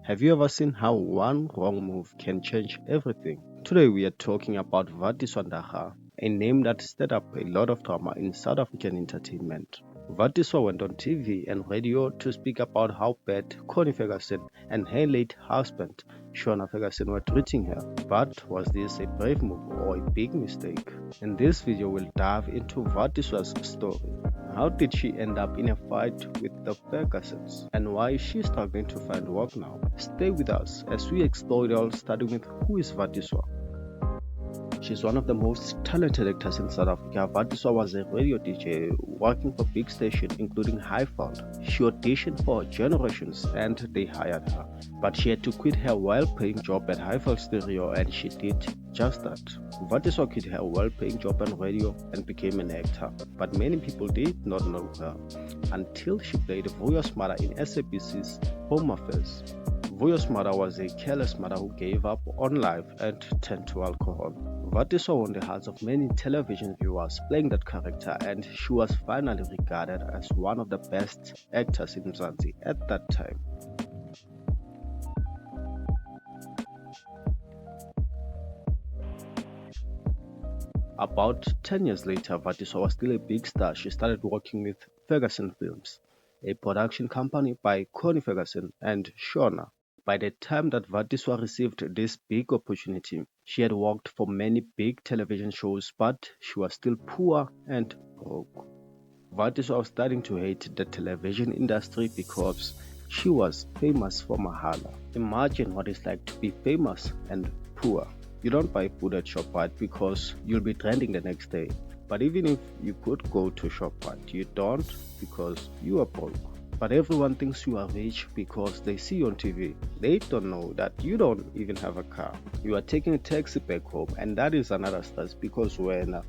Have you ever seen how one wrong move can change everything? Today we are talking about Vatiswa Ndara, a name that stirred up a lot of drama in South African entertainment. Vatiswa went on TV and radio to speak about how bad Connie Ferguson and her late husband, Shona Ferguson, were treating her. But was this a brave move or a big mistake? In this video, we'll dive into Vatiswa's story. How did she end up in a fight with the Fergusons? And why is she struggling to find work now? Stay with us as we explore it all, starting with who is Vatiswa. She's one of the most talented actors in South Africa. Vatiswa was a radio DJ working for big stations including Highfield. She auditioned for Generations and they hired her. But she had to quit her well-paying job at Highfield Stereo and she did just that. Vatiswa quit her well-paying job on radio and became an actor. But many people did not know her until she played Vuyo's mother in SABC's Home Affairs. Vuyo's mother was a careless mother who gave up on life and turned to alcohol. Vatiswa won the hearts of many television viewers playing that character, and she was finally regarded as one of the best actors in Mzansi at that time. About 10 years later, Vatiswa was still a big star. She started working with Ferguson Films, a production company by Connie Ferguson and Shona. By the time that Vatiswa received this big opportunity, she had worked for many big television shows, but she was still poor and broke. Vatiswa was starting to hate the television industry because she was famous for Mahala. Imagine what it's like to be famous and poor. You don't buy food at ShopRite because you'll be trending the next day. But even if you could go to ShopRite, you don't because you are broke. But everyone thinks you are rich because they see you on TV. They don't know that you don't even have a car. You are taking a taxi back home, and that is another stress because when that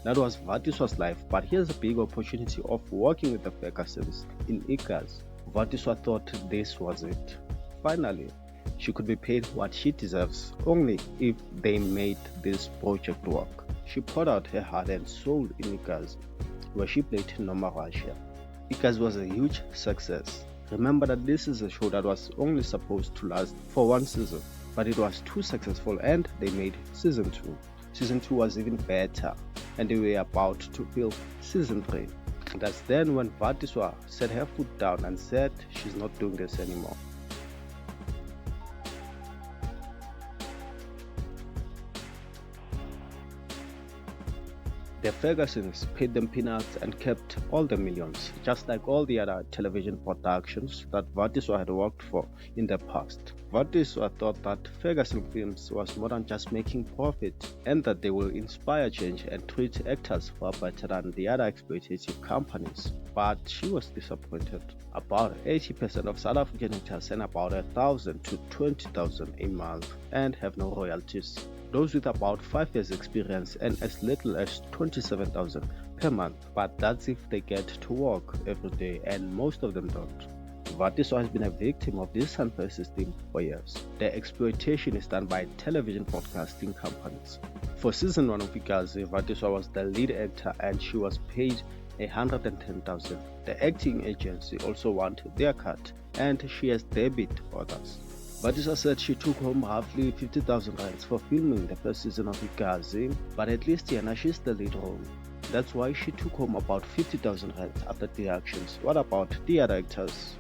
was Vatiswa's life. But here's a big opportunity of working with the Fergusons in Ikas. Vatiswa thought this was it. Finally, she could be paid what she deserves only if they made this project work. She poured out her heart and soul in Ikas, where she played Noma Russia. Ikas was a huge success. Remember that this is a show that was only supposed to last for one season, but it was too successful and they made season 2. Season 2 was even better and they were about to film season 3. That's then when Vatiswa set her foot down and said she's not doing this anymore. The Fergusons paid them peanuts and kept all the millions, just like all the other television productions that Vatiswa had worked for in the past. Vatiswa thought that Ferguson Films was more than just making profit and that they will inspire change and treat actors far better than the other exploitative companies. But she was disappointed. About 80% of South African actors earn about 1,000 to 20,000 a month and have no royalties. Those with about 5 years experience earn as little as 27,000 per month, but that's if they get to work every day and most of them don't. Vatiswa has been a victim of this unfair system for years. The exploitation is done by television broadcasting companies. For season 1 of Igazi, Vatiswa was the lead actor and she was paid 110,000. The acting agency also wanted their cut and she has debited others. Vatiswa said she took home roughly 50,000 rands for filming the first season of Igazi, but at least Yana, she's the lead role. That's why she took home about 50,000 rands after deductions. What about the other actors?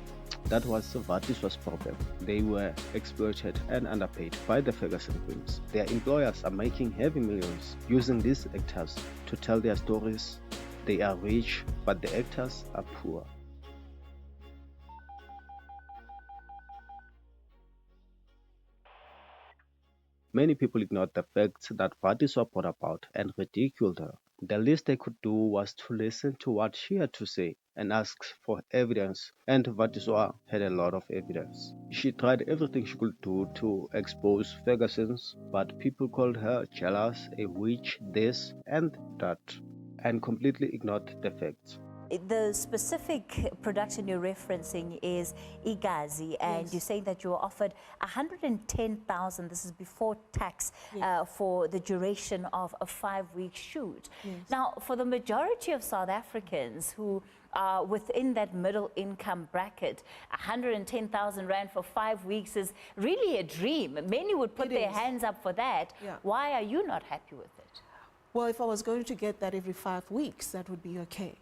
That was Vatiswa's problem. They were exploited and underpaid by the Ferguson Films. Their employers are making heavy millions using these actors to tell their stories. They are rich, but the actors are poor. Many people ignored the facts that Vatiswa brought about and ridiculed her. The least they could do was to listen to what she had to say and ask for evidence, and Vatiswa had a lot of evidence. She tried everything she could do to expose Fergusons, but people called her jealous, a witch, this and that, and completely ignored the facts. The specific production you're referencing is Igazi, and you're saying that you were offered 110,000, this is before tax, for the duration of a 5-week shoot. Now, for the majority of South Africans who are within that middle income bracket, 110,000 Rand for 5 weeks is really a dream. Many would put their hands up for that. Why are you not happy with it? Well, if I was going to get that every 5 weeks, that would be okay.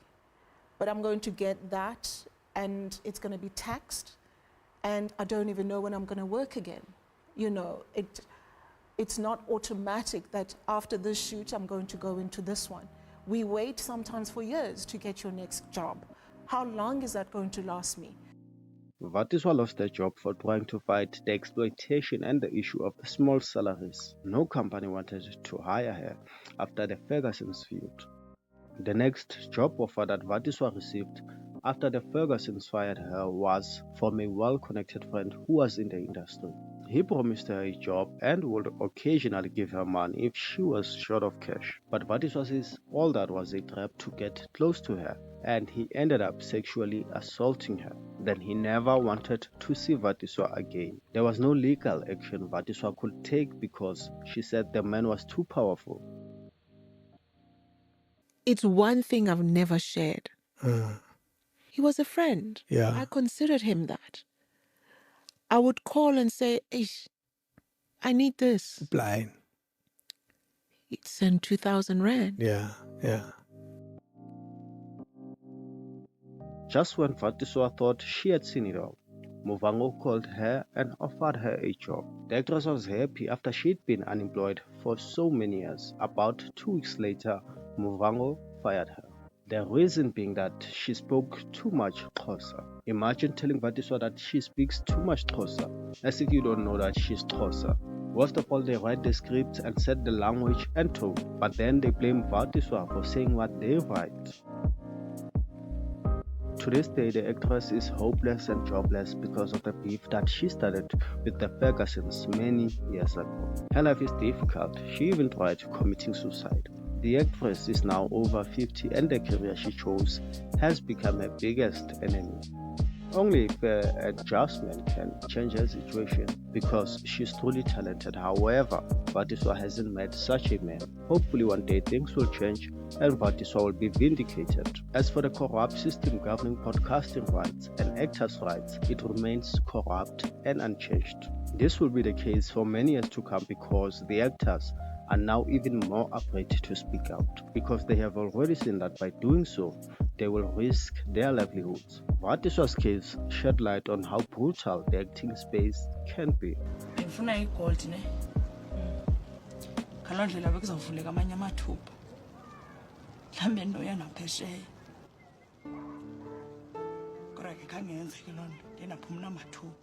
But I'm going to get that, and it's going to be taxed, and I don't even know when I'm going to work again. You know, it's not automatic that after this shoot, I'm going to go into this one. We wait sometimes for years to get your next job. How long is that going to last me? Vatiswa lost her job for trying to fight the exploitation and the issue of small salaries. No company wanted to hire her after the Ferguson's feud. The next job offer that Vatiswa received after the Fergusons fired her was from a well-connected friend who was in the industry. He promised her a job and would occasionally give her money if she was short of cash. But Vatiswa says all that was a trap to get close to her, and he ended up sexually assaulting her. Then he never wanted to see Vatiswa again. There was no legal action Vatiswa could take because she said the man was too powerful. It's one thing I've never shared. He was a friend. Yeah. I considered him that. I would call and say, Ish, I need this. Blind. He'd send 2,000 Rand. Yeah. Just when Vatiswa thought she had seen it all, Muvhango called her and offered her a job. The actress was happy after she'd been unemployed for so many years. About 2 weeks later, Muvhango fired her. The reason being that she spoke too much Xhosa. Imagine telling Vatiswa that she speaks too much Xhosa, as if you don't know that she's Xhosa. Worst of all, they write the script and set the language and tone, but then they blame Vatiswa for saying what they write. To this day, the actress is hopeless and jobless because of the beef that she started with the Fergusons many years ago. Her life is difficult. She even tried committing suicide. The actress is now over 50 and the career she chose has become her biggest enemy. Only if adjustment can change her situation because she's truly talented. However, Vatiswa hasn't met such a man. Hopefully one day things will change and Vatiswa will be vindicated. As for the corrupt system governing podcasting rights and actors' rights, it remains corrupt and unchanged. This will be the case for many years to come because the actors are now even more afraid to speak out because they have already seen that by doing so, they will risk their livelihoods. Vatiswa's case shed light on how brutal the acting space can be. Kodwa ke khange yenzeke loo nto, ndinaphumla amathuba.